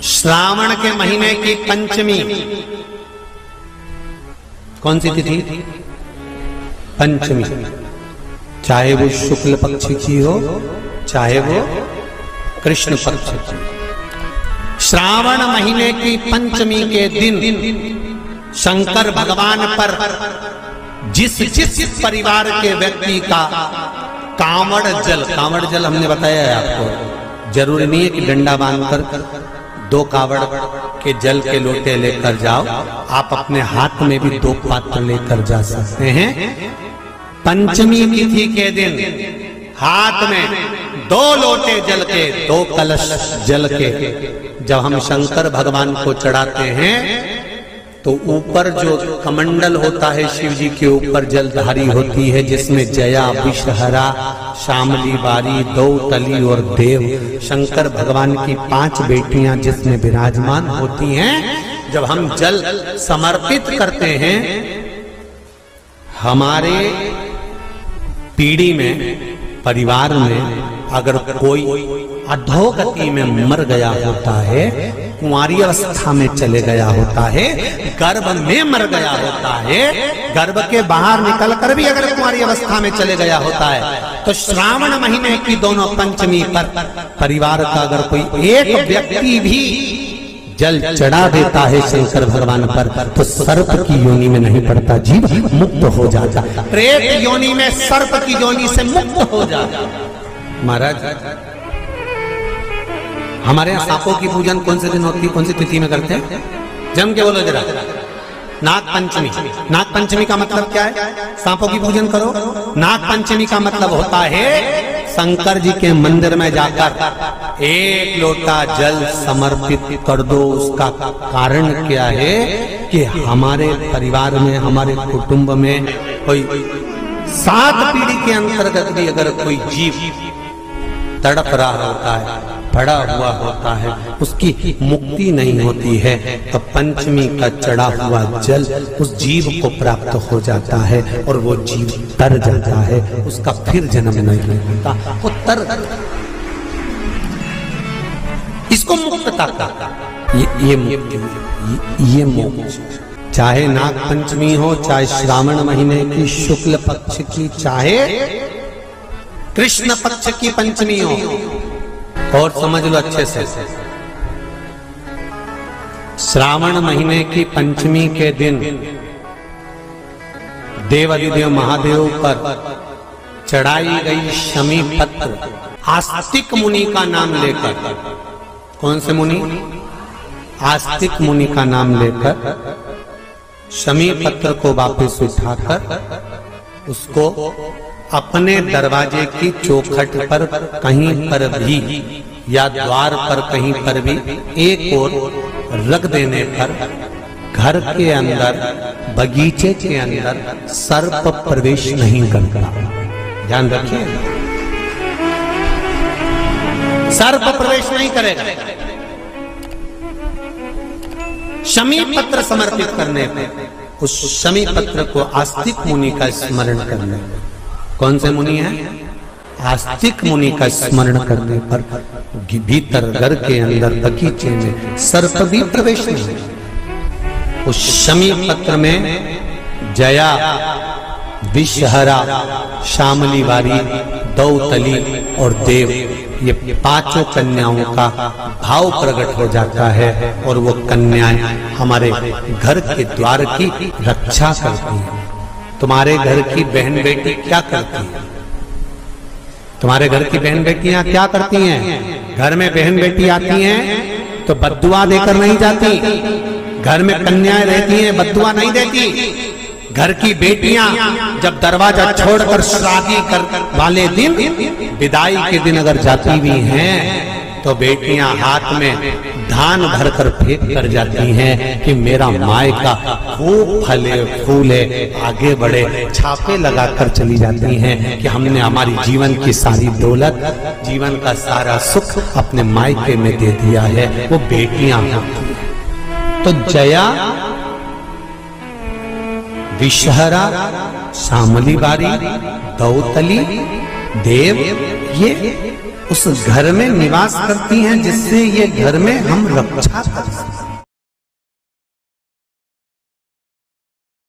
श्रावण के महीने की पंचमी कौन सी तिथि? पंचमी। चाहे वो शुक्ल पक्ष की हो चाहे वो कृष्ण पक्ष की। श्रावण महीने की पंचमी के दिन शंकर भगवान पर जिस जिस परिवार के व्यक्ति का कांवड़ जल हमने बताया है आपको, जरूरी नहीं है कि डंडा बांधकर 2 कावड़ के जल के लोटे लेकर जाओ, आप अपने हाथ में भी 2 पात्र लेकर जा सकते हैं। पंचमी तिथि के दिन हाथ में 2 लोटे जल के, 2 कलश जल के जब हम शंकर भगवान को चढ़ाते हैं तो ऊपर जो कमंडल होता है शिव जी के ऊपर जलधारी होती है, जिसमें जया, विषहरा, शामली बारी, दौतली और देव शंकर भगवान की 5 बेटियां जिसमें विराजमान होती हैं। जब हम जल समर्पित करते हैं, हमारे पीढ़ी में, परिवार में अगर कोई अधोगति में मर गया होता है, कुंवारी अवस्था में चले गया होता है, गर्भ में मर गया होता है, गर्भ के बाहर निकलकर भी अगर कुंवारी अवस्था में चले गया होता है, तो श्रावण महीने की दोनों पंचमी पर परिवार का अगर कोई एक व्यक्ति भी जल चढ़ा देता है शंकर भगवान पर, तो सर्प की योनि में नहीं पड़ता, जीव मुक्त हो जाता, प्रेत योनि में सर्प की योनि से मुक्त हो जाता। महाराज, हमारे यहाँ सांपों की पूजन कौन से दिन होती है, कौन सी तिथि में करते हैं? जम के बोलो जरा। नाग पंचमी। नाग पंचमी का मतलब क्या है? सांपों की पूजन करो। नाग पंचमी का मतलब होता है शंकर जी के मंदिर में जाकर 1 लोटा जल समर्पित कर दो। उसका कारण क्या है कि हमारे परिवार में, हमारे कुटुंब में कोई 7 पीढ़ी के अंतर्गत भी अगर कोई जीव तड़प रहा होता है, पड़ा हुआ होता है, उसकी मुक्ति नहीं होती है, तो पंचमी का चढ़ा हुआ जल उस जीव को प्राप्त हो जाता है और वो जीव तर जाता है, उसका फिर जन्म नहीं होता, वो तर, इसको मुक्तता का ये मोक्ष। चाहे नाग पंचमी हो, चाहे श्रावण महीने की शुक्ल पक्ष की, चाहे कृष्ण पक्ष की पंचमी हो, और समझ लो अच्छे से, श्रावण महीने की पंचमी के दिन देवाधिदेव महादेव पर चढ़ाई गई शमी पत्र आस्तिक मुनि का नाम लेकर, कौन से मुनि? आस्तिक मुनि का नाम लेकर शमी पत्र को वापस उठाकर उसको अपने दरवाजे की चौखट पर कहीं पर भी या द्वार पर कहीं पर भी एक ओर रख देने पर घर के अंदर, बगीचे के अंदर सर्प प्रवेश नहीं करता। ध्यान रखिए, सर्प प्रवेश नहीं करेगा। शमी पत्र समर्पित करने पर, उस शमी पत्र को आस्तिक मुनि का स्मरण करने पर, कौन से मुनि है? आस्तिक मुनि का स्मरण करने पर भीतर घर के अंदर बगीचे में सर्प भी प्रवेश नहीं। उस शमी पत्र में जया, विषहरा, शामली बारी, दौतली और देव, ये 5 कन्याओं का भाव प्रकट हो जाता है और वो कन्याएं हमारे घर के द्वार की रक्षा करती हैं। तुम्हारे घर की बहन बेटी क्या करती है? तुम्हारे घर की बहन बेटियां क्या करती हैं? घर में बहन बेटी आती हैं तो बद्दुआ देकर नहीं जाती। घर में कन्याएं रहती हैं, बद्दुआ नहीं देती। घर की बेटियां जब दरवाजा छोड़कर शादी कर वाले दिन, विदाई के दिन अगर जाती भी हैं, तो बेटियां हाथ में धान भरकर फेंक कर जाती हैं कि मेरा मायका खूब फले फूले, आगे बढ़े, छापे लगाकर चली जाती हैं कि हमने हमारी जीवन की सारी दौलत, जीवन का सारा सुख अपने मायके में दे दिया है। वो बेटियां होती हैं। तो जया, विषहरा, शामली बारी, दौतली, देव, ये उस घर में निवास करती हैं जिससे ये घर में हम रक्षा कर सकते।